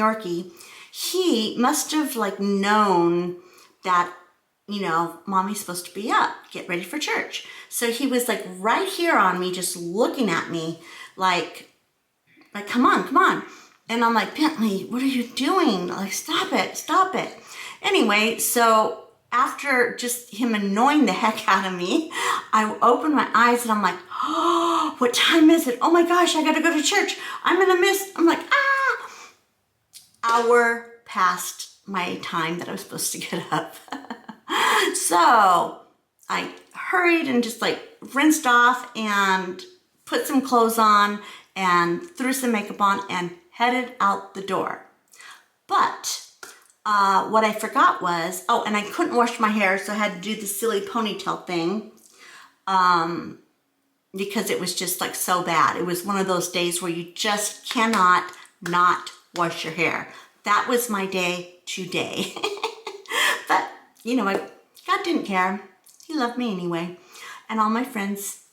Yorkie, he must have like known that, you know, mommy's supposed to be up, get ready for church. So he was like right here on me, just looking at me like, come on, come on. And I'm like, Bentley, what are you doing? Like, stop it, stop it. Anyway, so after just him annoying the heck out of me, I opened my eyes and I'm like, oh, what time is it? Oh my gosh, I gotta go to church. I'm gonna miss. I'm like, hour past my time that I was supposed to get up. So I hurried and just like rinsed off and put some clothes on and threw some makeup on and headed out the door. But what I forgot was, oh, and I couldn't wash my hair, so I had to do the silly ponytail thing because it was just like so bad. It was one of those days where you just cannot not wash your hair. That was my day today. But you know what? God didn't care. He loved me anyway. And all my friends,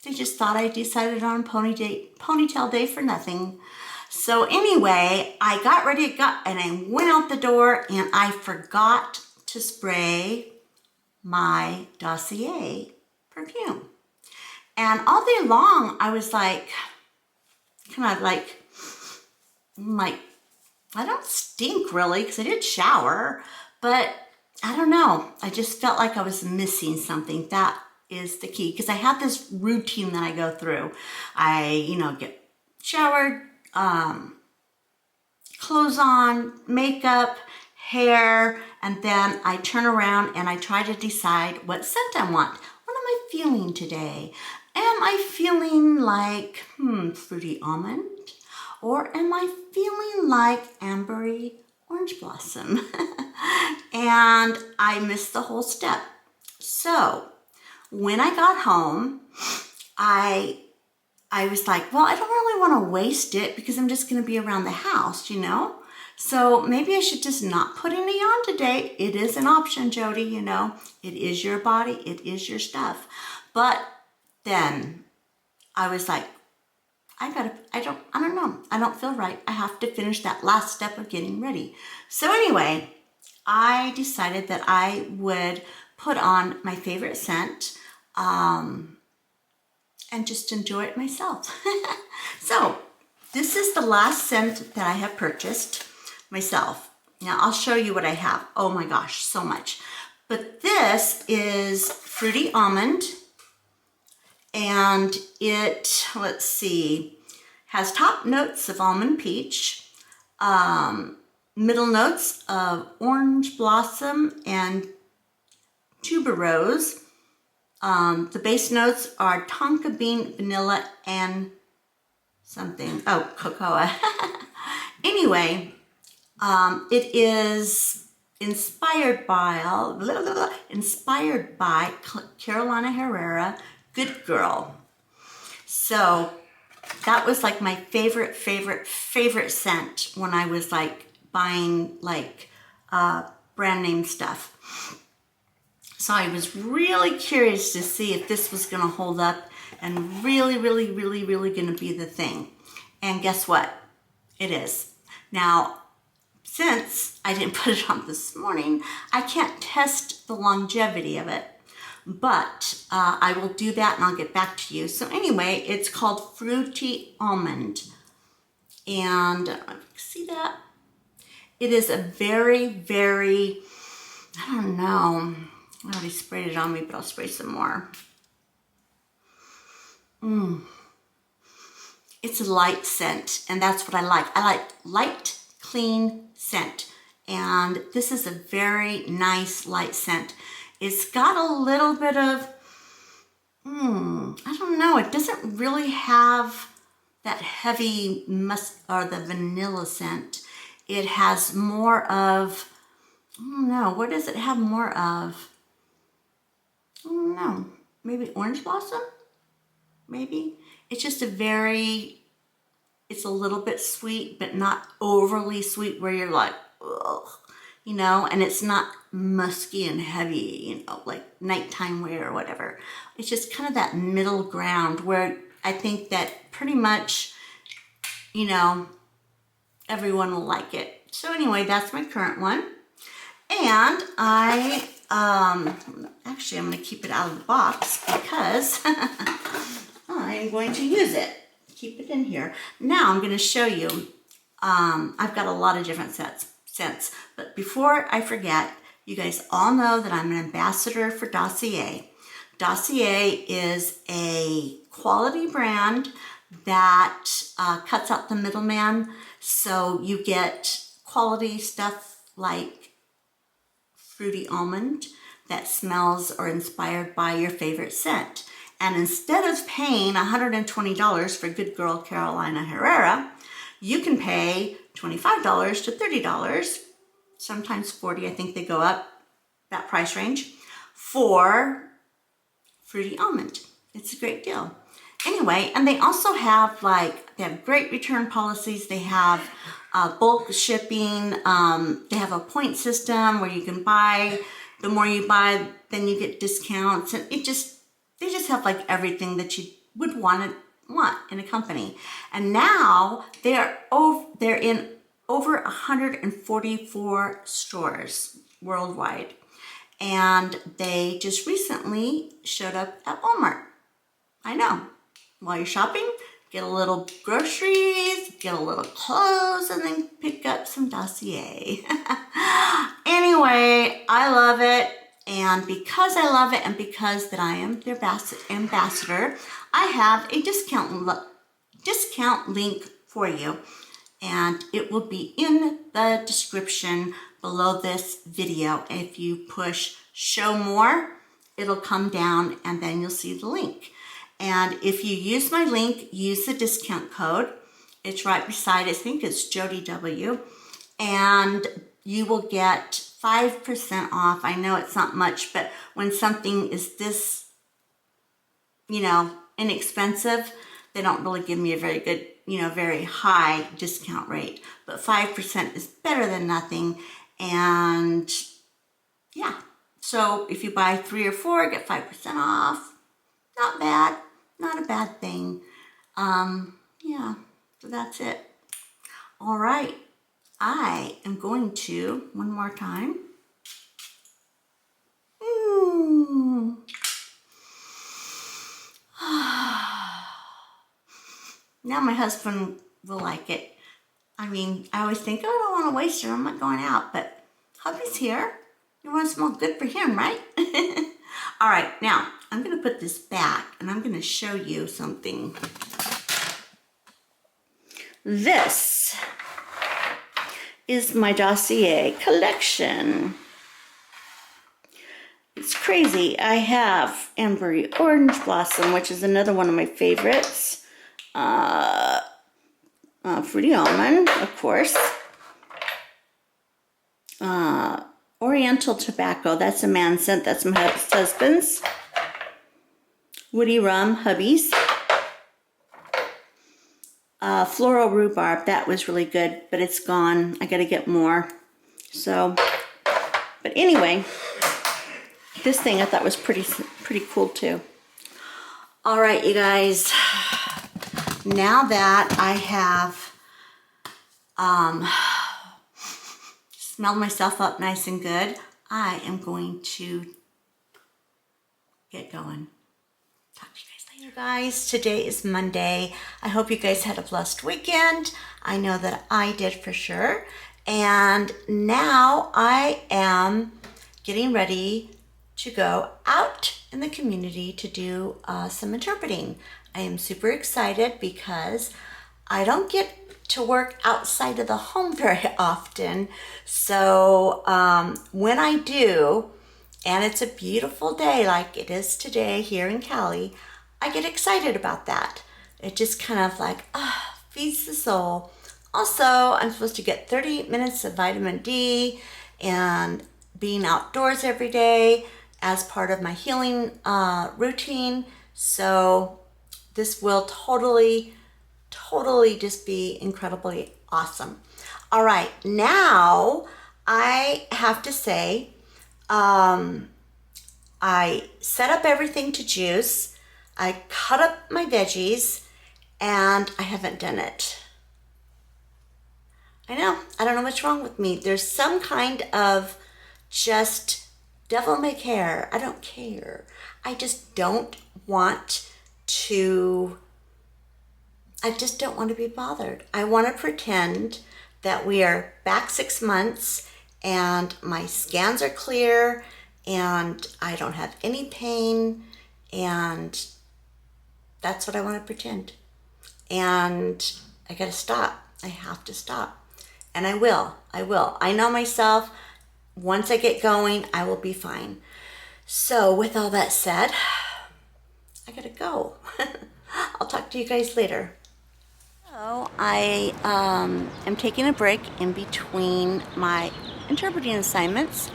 they just thought I decided on ponytail day for nothing. So anyway, I got ready to go and I went out the door and I forgot to spray my Dossier perfume. And all day long, I was like, kind of like, I don't stink really because I did shower, but I don't know. I just felt like I was missing something. That is the key because I have this routine that I go through. I, you know, get showered, clothes on, makeup, hair, and then I turn around and I try to decide what scent I want. What am I feeling today? Am I feeling like, fruity almond? Or am I feeling like ambery orange blossom? And I missed the whole step. So when I got home, I was like, well, I don't really want to waste it because I'm just going to be around the house, you know? So maybe I should just not put any on today. It is an option, Jody, you know? It is your body. It is your stuff. But then I was like, I don't know. I don't feel right. I have to finish that last step of getting ready. So anyway, I decided that I would put on my favorite scent, and just enjoy it myself. So this is the last scent that I have purchased myself. Now I'll show you what I have. Oh my gosh, so much. But this is fruity almond, and it, let's see, has top notes of almond peach, middle notes of orange blossom and tuberose. The base notes are tonka bean, vanilla, and something. Oh, cocoa. Anyway, it is inspired by Carolina Herrera, Good Girl. So that was like my favorite scent when I was like buying like brand name stuff. So I was really curious to see if this was going to hold up and really going to be the thing. And guess what? It is. Now, since I didn't put it on this morning, I can't test the longevity of it. But I will do that and I'll get back to you. So anyway, it's called Fruity Almond. And see that? It is a very, I don't know. I already sprayed it on me, but I'll spray some more. It's a light scent, and that's what I like. I like light, clean scent. And this is a very nice light scent. It's got a little bit of, I don't know, it doesn't really have that heavy musk or the vanilla scent. It has more of, I don't know, what does it have more of? I don't know, maybe orange blossom? Maybe. It's just it's a little bit sweet, but not overly sweet where you're like, ugh, you know, and it's not musky and heavy, you know, like nighttime wear or whatever. It's just kind of that middle ground where I think that pretty much, you know, everyone will like it. So anyway, that's my current one. And actually I'm gonna keep it out of the box because I'm going to use it. Keep it in here. Now I'm gonna show you, I've got a lot of different scents, but before I forget, you guys all know that I'm an ambassador for Dossier. Dossier is a quality brand that cuts out the middleman, so you get quality stuff like fruity almond that smells or inspired by your favorite scent. And instead of paying $120 for Good Girl Carolina Herrera, you can pay $25 to $30, sometimes $40, I think they go up, that price range, for fruity almond. It's a great deal. Anyway, and they also have they have great return policies. They have bulk shipping. They have a point system where you can buy, the more you buy, then you get discounts. And they just have everything that you would want in a company. And now they're in over 144 stores worldwide. And they just recently showed up at Walmart. I know. While you're shopping, get a little groceries, get a little clothes, and then pick up some Dossier. Anyway, I love it. And because I love it and because that I am their ambassador, I have a discount link for you. And it will be in the description below this video. If you push show more, it'll come down and then you'll see the link. And if you use my link, use the discount code. It's right beside it. I think it's Jody W. And you will get 5% off. I know it's not much, but when something is this, inexpensive, they don't really give me a very good, very high discount rate. But 5% is better than nothing. And yeah, so if you buy 3 or 4, get 5% off. Not bad. Not a bad thing. Yeah, so that's it. All right, I am going to, one more time. Now my husband will like it. I mean, I always think, oh, I don't want to waste it. I'm not going out, but hubby's here. You want to smell good for him, right? All right, now I'm going to put this back and I'm going to show you something. This is my Dossier collection. It's crazy. I have Ambery Orange Blossom, which is another one of my favorites. Fruity Almond, of course. Oriental Tobacco, that's a man's scent, that's my husband's. Woody Rum, hubby's. Floral Rhubarb, that was really good, but it's gone. I gotta get more. So, but anyway, this thing I thought was pretty cool too. All right, you guys. Now that I have smelled myself up nice and good, I am going to get going. Talk to you guys later, guys. Today is Monday. I hope you guys had a blessed weekend. I know that I did for sure. And now I am getting ready to go out in the community to do some interpreting. I am super excited because I don't get to work outside of the home very often. So when I do, and it's a beautiful day like it is today here in Cali, I get excited about that. It just kind of feeds the soul. Also, I'm supposed to get 30 minutes of vitamin D and being outdoors every day as part of my healing routine. So this will totally just be incredibly awesome. All right, now I have to say, I set up everything to juice. I cut up my veggies, and I haven't done it. I know. I don't know what's wrong with me. There's some kind of just devil may care. I don't care. I just don't want to be bothered. I want to pretend that we are back 6 months and my scans are clear and I don't have any pain, and that's what I want to pretend. And I gotta stop. I have to stop. And I will. I know myself. Once I get going, I will be fine. So with all that said, I gotta go. I'll talk to you guys later. So I am taking a break in between my interpreting assignments,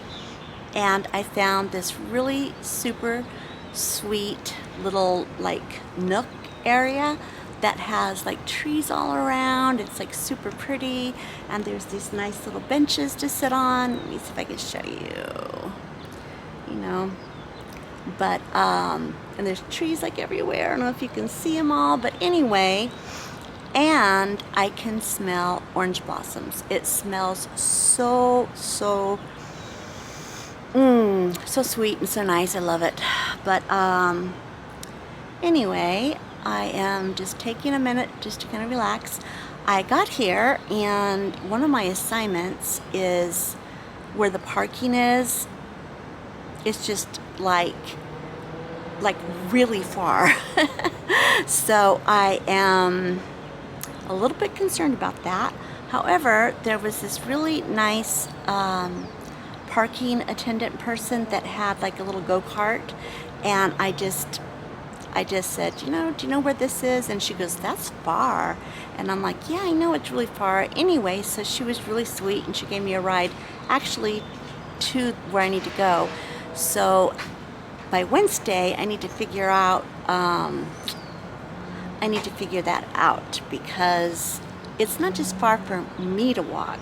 and I found this really super sweet little like nook area that has like trees all around. It's like super pretty, and there's these nice little benches to sit on. Let me see if I can show you, you know, but and there's trees like everywhere. I don't know if you can see them all, but anyway, and I can smell orange blossoms. It smells so so sweet and so nice. I love it. But anyway, I am just taking a minute just to kind of relax. I got here, and one of my assignments is where the parking is. It's just like really far. So I am a little bit concerned about that. However, there was this really nice parking attendant person that had like a little go-kart, and I just said, do you know where this is? And she goes, that's far. And I'm like, yeah, I know it's really far. Anyway, so she was really sweet, and she gave me a ride actually to where I need to go. So by Wednesday, I need to figure that out, because it's not just far for me to walk,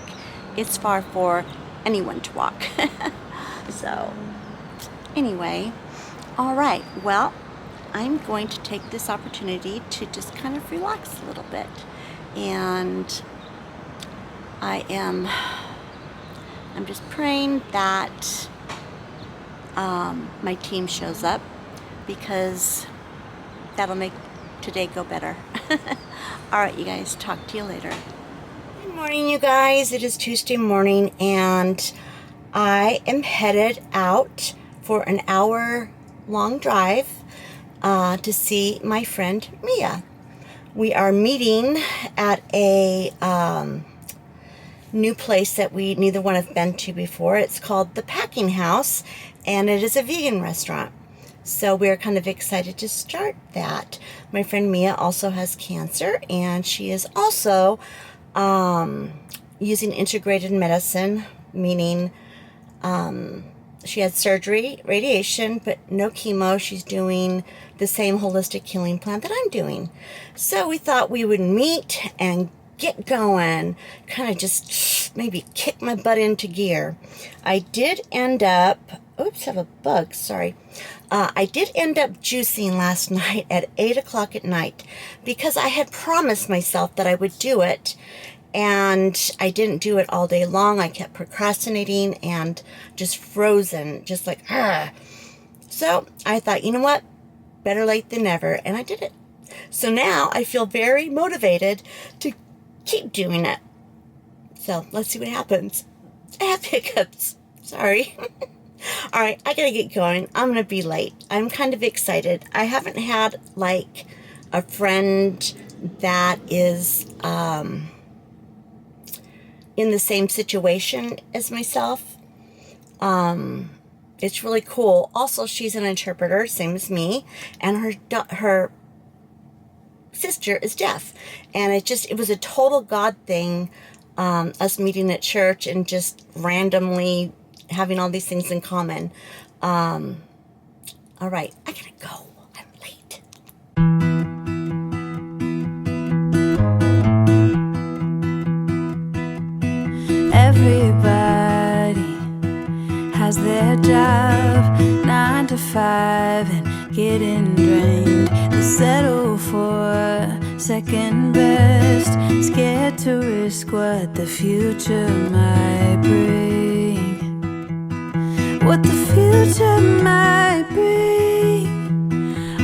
it's far for anyone to walk. So anyway, all right, well, I'm going to take this opportunity to just kind of relax a little bit, and I'm just praying that my team shows up, because that'll make today go better. All right, you guys, talk to you later. Good morning, you guys. It is Tuesday morning, and I am headed out for an hour-long drive to see my friend Mia. We are meeting at a new place that we neither one have been to before. It's called The Packing House, and it is a vegan restaurant. So we're kind of excited to start that. My friend Mia also has cancer, and she is also using integrated medicine, meaning she had surgery, radiation, but no chemo. She's doing the same holistic healing plan that I'm doing. So we thought we would meet and get going, kind of just maybe kick my butt into gear. I did end up, oops, I have a bug, sorry. I did end up juicing last night at 8 o'clock at night, because I had promised myself that I would do it, and I didn't do it all day long. I kept procrastinating and just frozen, just like, ah. So I thought, you know what? Better late than never, and I did it. So now I feel very motivated to keep doing it. So let's see what happens. I have hiccups. Sorry. All right, I gotta get going. I'm gonna be late. I'm kind of excited. I haven't had like a friend that is in the same situation as myself. It's really cool. Also, she's an interpreter, same as me, and her sister is deaf, and it was a total God thing, us meeting at church and just randomly having all these things in common. All right, I gotta go. I'm late. Everybody has their job, 9 to 5, and getting drained. They settle for second best, scared to risk what the future might bring. What the future might bring.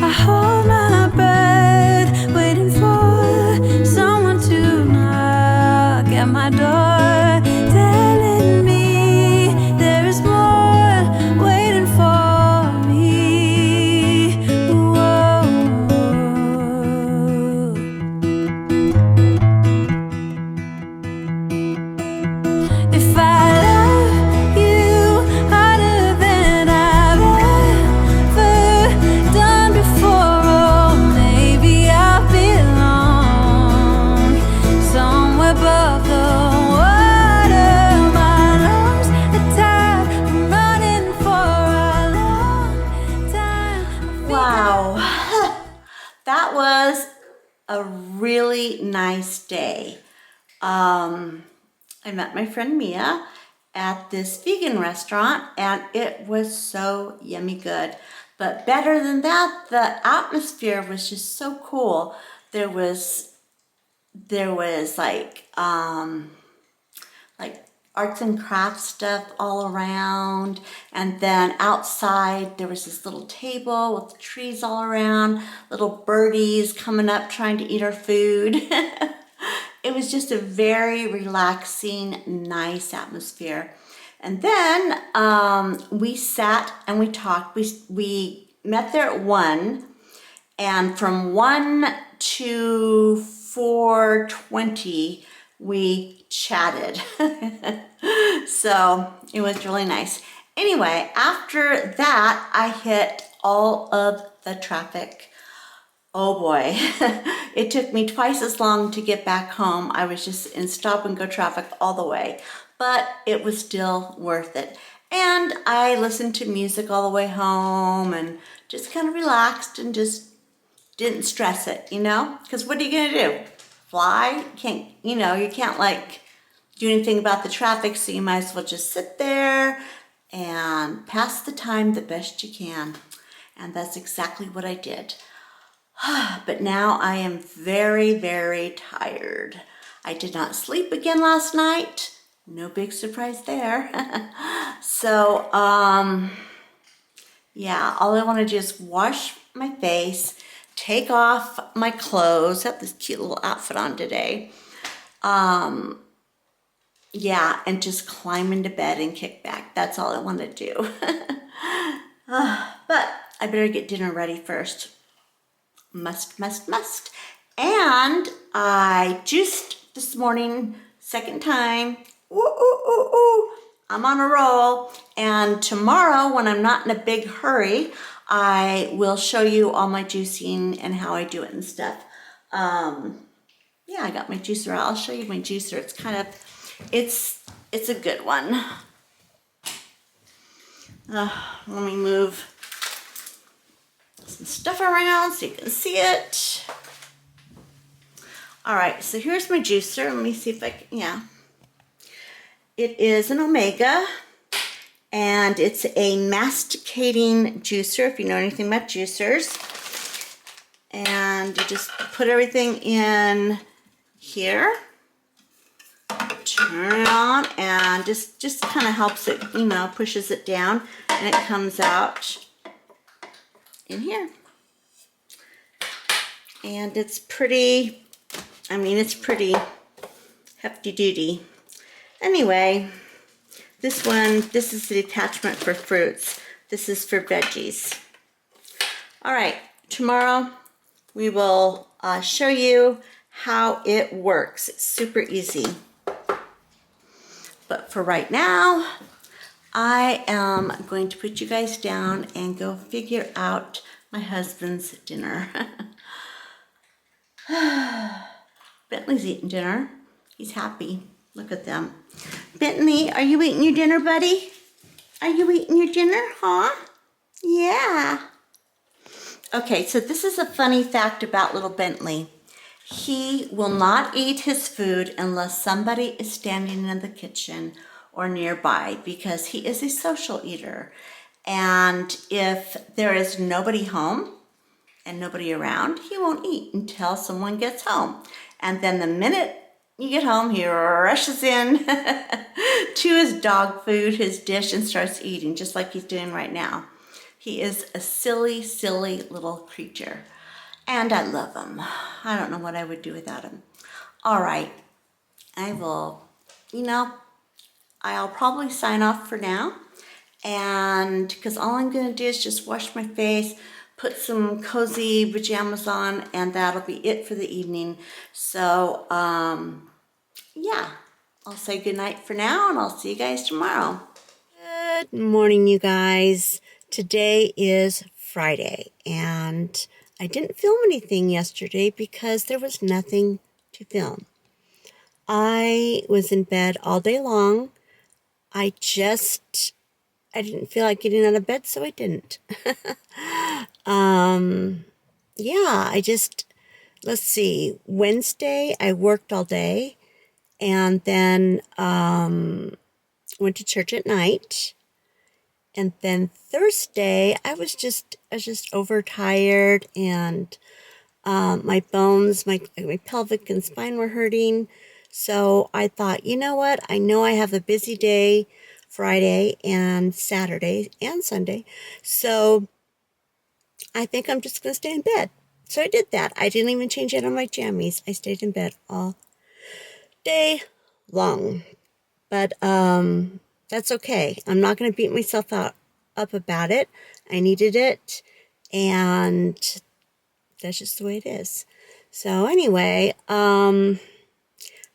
I hold my breath, waiting for someone to knock at my door, telling me there is more waiting for me. Whoa. If I love you harder than I've ever done before, oh, maybe I belong somewhere above the water. My lungs are tired, I'm running for a long time. Wow, that was a really nice day. I met my friend Mia at this vegan restaurant and it was so yummy good. But better than that, the atmosphere was just so cool. There was like arts and crafts stuff all around, and then outside there was this little table with trees all around, little birdies coming up trying to eat our food. It was just a very relaxing, nice atmosphere. And then we sat and we talked. We met there at 1, and from 1 to 4:20 we chatted. So it was really nice. Anyway, after that I hit all of the traffic. Oh boy, it took me twice as long to get back home. I was just in stop and go traffic all the way, but it was still worth it. And I listened to music all the way home and just kind of relaxed and just didn't stress it, you know? Because what are you gonna do? Fly? You can't like do anything about the traffic, so you might as well just sit there and pass the time the best you can. And that's exactly what I did. But now I am very, very tired. I did not sleep again last night. No big surprise there. So, yeah, all I want to do is wash my face, take off my clothes. I have this cute little outfit on today. Yeah, and just climb into bed and kick back. That's all I want to do. But I better get dinner ready first. Must. And I juiced this morning, second time. Ooh. I'm on a roll. And tomorrow, when I'm not in a big hurry, I will show you all my juicing and how I do it and stuff. Yeah, I got my juicer out. I'll show you my juicer. It's a good one. Let me move some stuff around so you can see it. All right, so here's my juicer. Let me see if I can, yeah. It is an Omega, and it's a masticating juicer, if you know anything about juicers. And you just put everything in here, turn it on, and just kind of helps it, pushes it down, and it comes out in here. And it's pretty hefty duty. Anyway, this is the attachment for fruits. This is for veggies. All right, tomorrow we will show you how it works. It's super easy. But for right now, I am going to put you guys down and go figure out my husband's dinner. Bentley's eating dinner. He's happy. Look at them. Bentley, are you eating your dinner, buddy? Are you eating your dinner, huh? Yeah. Okay, so this is a funny fact about little Bentley. He will not eat his food unless somebody is standing in the kitchen or nearby, because he is a social eater. And if there is nobody home and nobody around, he won't eat until someone gets home. And then the minute you get home, he rushes in to his dog food, his dish, and starts eating, just like he's doing right now. He is a silly, silly little creature. And I love him. I don't know what I would do without him. All right. I will, I'll probably sign off for now. And because all I'm going to do is just wash my face, put some cozy pajamas on, and that'll be it for the evening. So, yeah, I'll say goodnight for now, and I'll see you guys tomorrow. Good morning, you guys. Today is Friday, and I didn't film anything yesterday because there was nothing to film. I was in bed all day long. I didn't feel like getting out of bed, so I didn't. Let's see, Wednesday I worked all day, and then went to church at night. And then Thursday I was just overtired, and my bones, my pelvic and spine were hurting. So I thought, you know what? I know I have a busy day Friday and Saturday and Sunday. So I think I'm just going to stay in bed. So I did that. I didn't even change out of my jammies. I stayed in bed all day long. But that's okay. I'm not going to beat myself up about it. I needed it. And that's just the way it is. So anyway,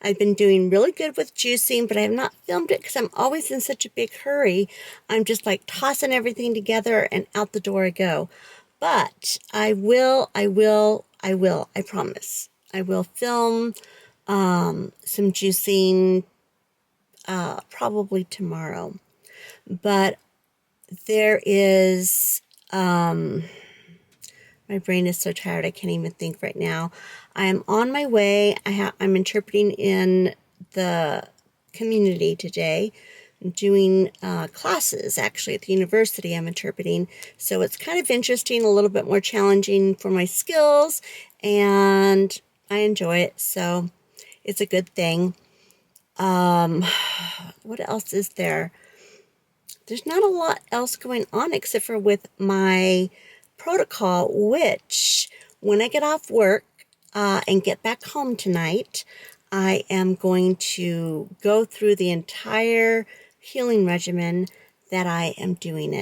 I've been doing really good with juicing, but I have not filmed it because I'm always in such a big hurry. I'm just like tossing everything together and out the door I go. But I promise. I will film some juicing probably tomorrow. But there is, my brain is so tired I can't even think right now. I am on my way. I'm interpreting in the community today. I'm doing classes, actually, at the university I'm interpreting. So it's kind of interesting, a little bit more challenging for my skills, and I enjoy it. So it's a good thing. What else is there? There's not a lot else going on except for with my protocol, which when I get off work and get back home tonight, I am going to go through the entire healing regimen that I am doing.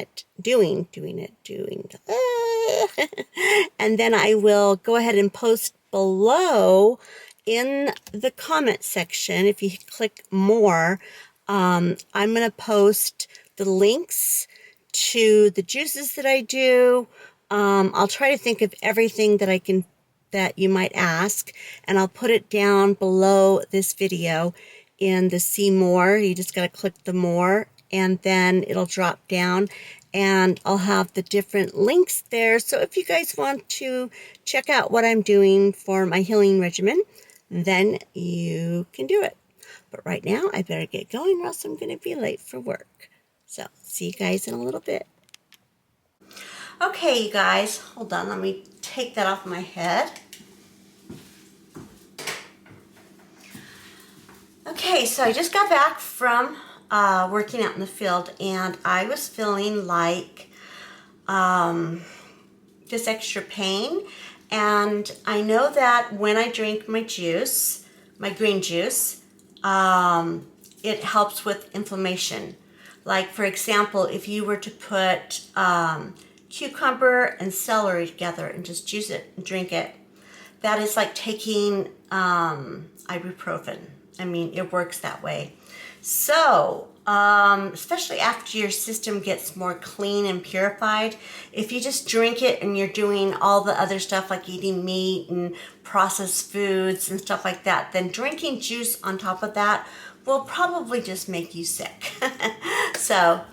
And then I will go ahead and post below in the comment section. If you click more, I'm going to post the links to the juices that I do. I'll try to think of everything that you might ask, and I'll put it down below this video in the see more. You just got to click the more, and then it'll drop down, and I'll have the different links there. So if you guys want to check out what I'm doing for my healing regimen, then you can do it. But right now, I better get going or else I'm going to be late for work. So see you guys in a little bit. Okay, you guys, hold on. Let me take that off my head. Okay, so I just got back from working out in the field, and I was feeling like just extra pain. And I know that when I drink my juice, my green juice, it helps with inflammation. Like, for example, if you were to put cucumber and celery together and just juice it and drink it, that is like taking ibuprofen. I mean, it works that way. So, especially after your system gets more clean and purified, if you just drink it and you're doing all the other stuff like eating meat and processed foods and stuff like that, then drinking juice on top of that will probably just make you sick. So,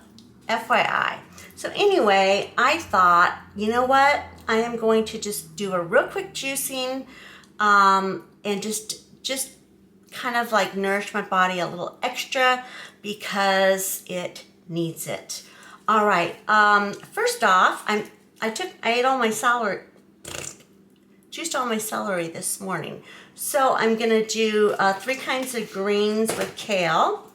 FYI. So anyway, I thought, you know what? I am going to just do a real quick juicing and just kind of like nourish my body a little extra because it needs it. All right. First off, I ate all my celery. juiced all my celery this morning. So I'm gonna do 3 kinds of greens with kale,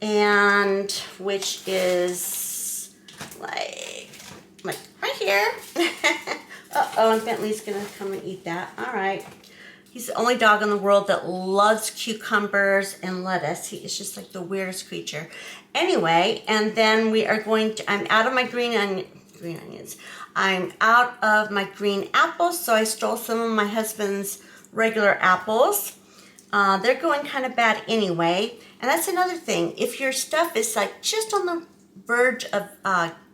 and which is like right here. Uh-oh, and Bentley's gonna come and eat that. All right. He's the only dog in the world that loves cucumbers and lettuce. He is just like the weirdest creature. Anyway, and then we are going to, I'm out of my green onions. I'm out of my green apples, so I stole some of my husband's regular apples. They're going kind of bad anyway. And that's another thing. If your stuff is like just on the verge of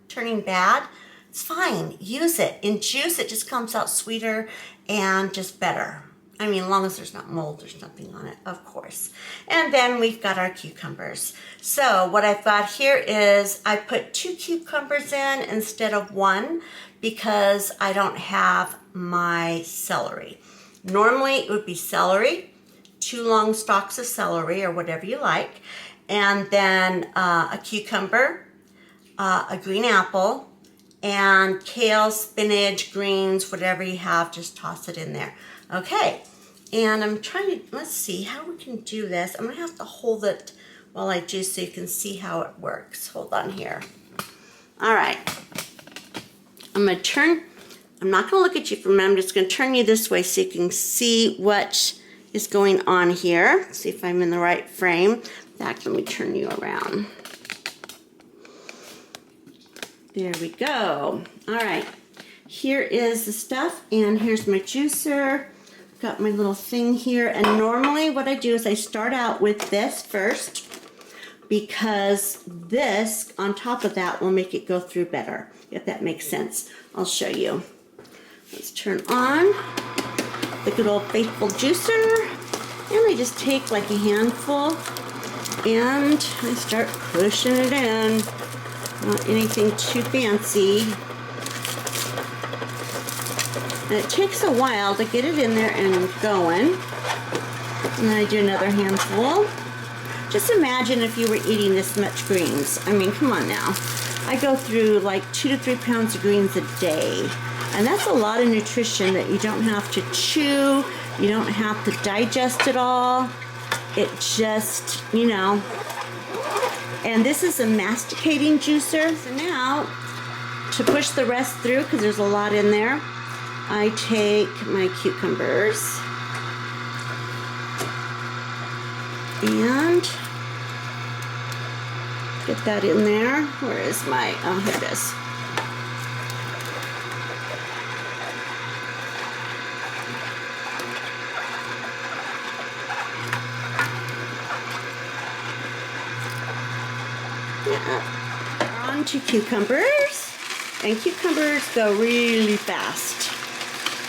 turning bad, it's fine. Use it. In juice, it just comes out sweeter and just better. I mean, as long as there's not mold, there's nothing on it, of course. And then we've got our cucumbers. So what I've got here is I put 2 cucumbers in instead of 1 because I don't have my celery. Normally it would be celery, 2 long stalks of celery or whatever you like, and then a cucumber, a green apple, and kale, spinach, greens, whatever you have, just toss it in there. Okay, and I'm trying to, let's see how we can do this. I'm gonna have to hold it while I juice so you can see how it works. Hold on here. All right, I'm gonna turn, I'm not gonna look at you for a minute, I'm just gonna turn you this way so you can see what is going on here. See if I'm in the right frame. In fact, let me turn you around. There we go. All right, here is the stuff, and here's my juicer. Got my little thing here, and normally what I do is I start out with this first because this on top of that will make it go through better, if that makes sense. I'll show you. Let's turn on the good old faithful juicer, and I just take like a handful and I start pushing it in. Not anything too fancy. And it takes a while to get it in there and going. And then I do another handful. Just imagine if you were eating this much greens. I mean, come on now. I go through like 2 to 3 pounds of greens a day. And that's a lot of nutrition that you don't have to chew. You don't have to digest it all. It just, you know. And this is a masticating juicer. So now, to push the rest through, because there's a lot in there, I take my cucumbers and get that in there. Where is my, oh, here it is. On to cucumbers, and cucumbers go really fast.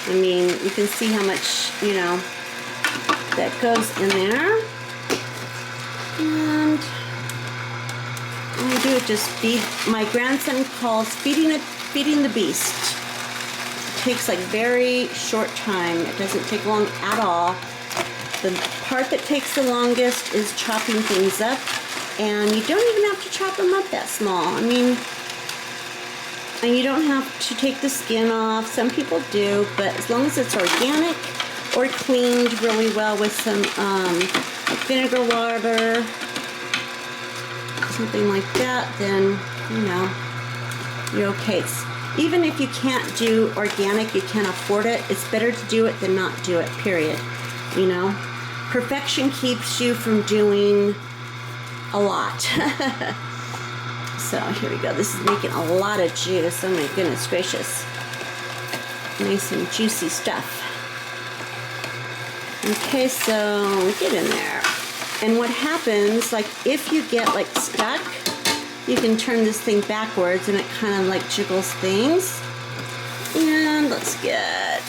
I mean, you can see how much, you know, that goes in there. And all I do is just feed. My grandson calls feeding the beast. It takes like very short time. It doesn't take long at all. The part that takes the longest is chopping things up. And you don't even have to chop them up that small. I mean, and you don't have to take the skin off. Some people do, but as long as it's organic or cleaned really well with some like vinegar water, something like that, then, you know, you're okay. Even if you can't do organic, you can't afford it, it's better to do it than not do it, period. You know, perfection keeps you from doing a lot. So here we go. This is making a lot of juice. Oh my goodness gracious. Nice and juicy stuff. Okay, so get in there. And what happens, like if you get like stuck, you can turn this thing backwards and it kind of like jiggles things. And let's get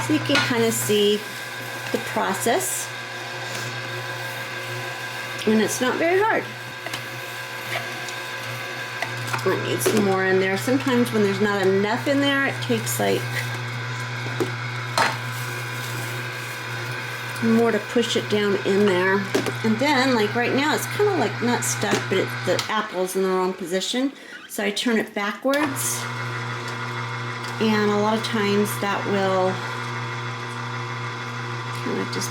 so you can kind of see the process, and it's not very hard. I need some more in there. Sometimes when there's not enough in there, it takes like some more to push it down in there. And then, like right now, it's kind of like not stuck, but the apple's in the wrong position. So I turn it backwards. And a lot of times that will kind of just,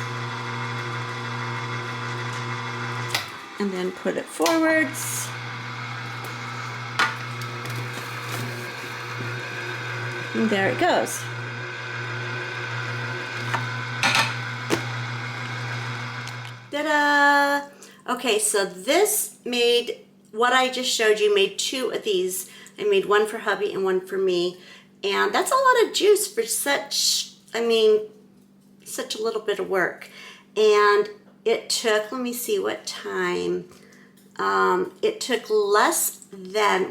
and then put it forwards. And there it goes. Ta-da! Okay, so this made, what I just showed you, made 2 of these. I made one for hubby and one for me. And that's a lot of juice for such, such a little bit of work. And it took, let me see what time. It took less than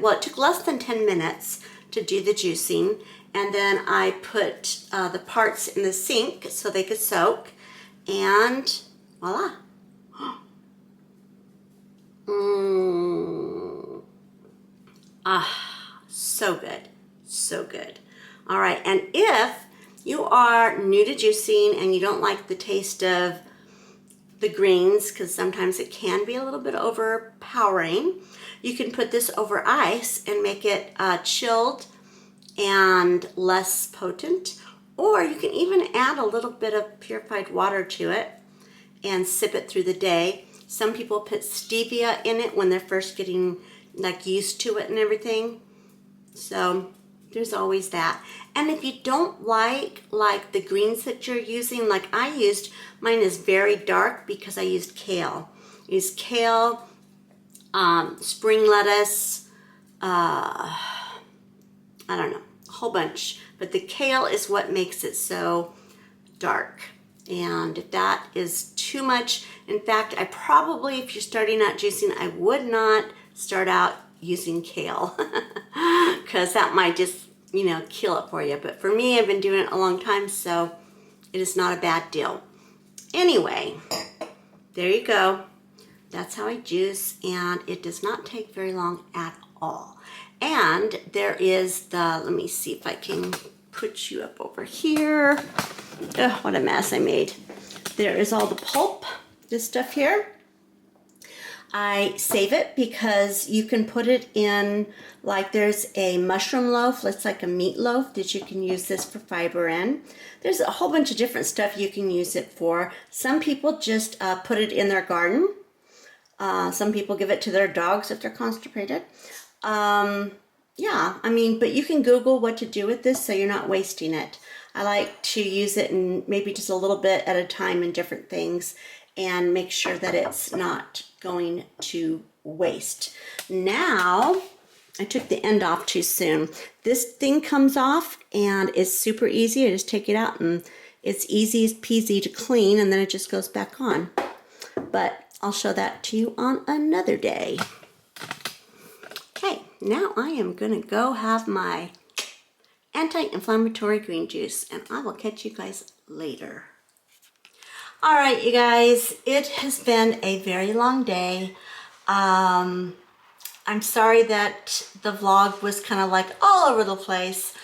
10 minutes to do the juicing. And then I put the parts in the sink so they could soak. And voila. So good. So good. All right, and if you are new to juicing and you don't like the taste of the greens, because sometimes it can be a little bit overpowering, you can put this over ice and make it chilled and less potent, or you can even add a little bit of purified water to it and sip it through the day. Some people put stevia in it when they're first getting like used to it and everything. So there's always that. And if you don't like the greens that you're using, like I used, mine is very dark because I used kale. I used kale, spring lettuce, I don't know, a whole bunch. But the kale is what makes it so dark. And if that is too much, in fact, I probably, if you're starting out juicing, I would not start out using kale because that might just, kill it for you. But for me, I've been doing it a long time, so it is not a bad deal. Anyway, there you go. That's how I juice, and it does not take very long at all. And there is the, let me see if I can put you up over here. Oh, what a mess I made. There is all the pulp, this stuff here. I save it because you can put it in, like there's a mushroom loaf, it's like a meatloaf that you can use this for fiber in. There's a whole bunch of different stuff you can use it for. Some people just put it in their garden. Some people give it to their dogs if they're constipated. Yeah, but you can Google what to do with this so you're not wasting it. I like to use it in maybe just a little bit at a time in different things and make sure that it's not going to waste. Now, I took the end off too soon. This thing comes off and it's super easy. I just take it out and it's easy as peasy to clean, and then it just goes back on. But I'll show that to you on another day. Okay, now I am gonna go have my anti-inflammatory green juice, and I will catch you guys later. All right, you guys, it has been a very long day. I'm sorry that the vlog was kind of like all over the place,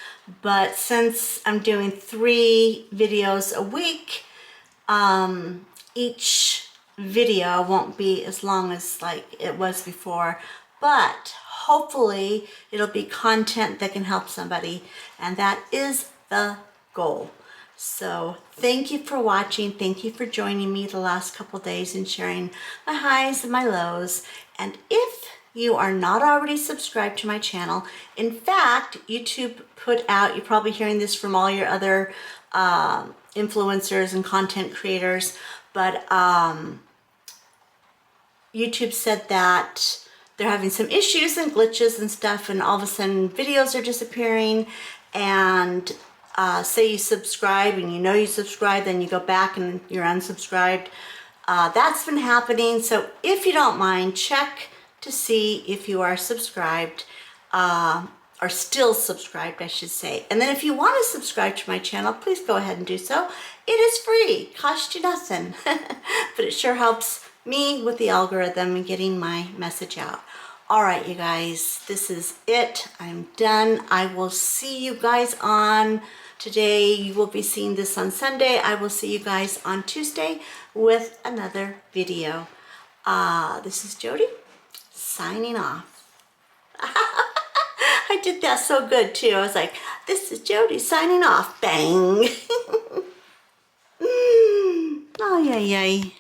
but since I'm doing 3 videos a week, each video won't be as long as like it was before, but hopefully it'll be content that can help somebody, and that is the goal. So thank you for watching. Thank you for joining me the last couple days and sharing my highs and my lows. And if you are not already subscribed to my channel, in fact, YouTube put out, you're probably hearing this from all your other influencers and content creators, but YouTube said that they're having some issues and glitches and stuff, and all of a sudden videos are disappearing. And say you subscribe and you subscribe, then you go back and you're unsubscribed. That's been happening. So if you don't mind, check to see if you are subscribed, or still subscribed, I should say. And then if you want to subscribe to my channel, please go ahead and do so. It is free, cost you nothing, but it sure helps me with the algorithm and getting my message out. All right, you guys, this is it. I'm done. I will see you guys on Today you will be seeing this on Sunday. I will see you guys on Tuesday with another video. This is Jody signing off. I did that so good too. I was like, this is Jody signing off. Bang. Oh, yay, yay.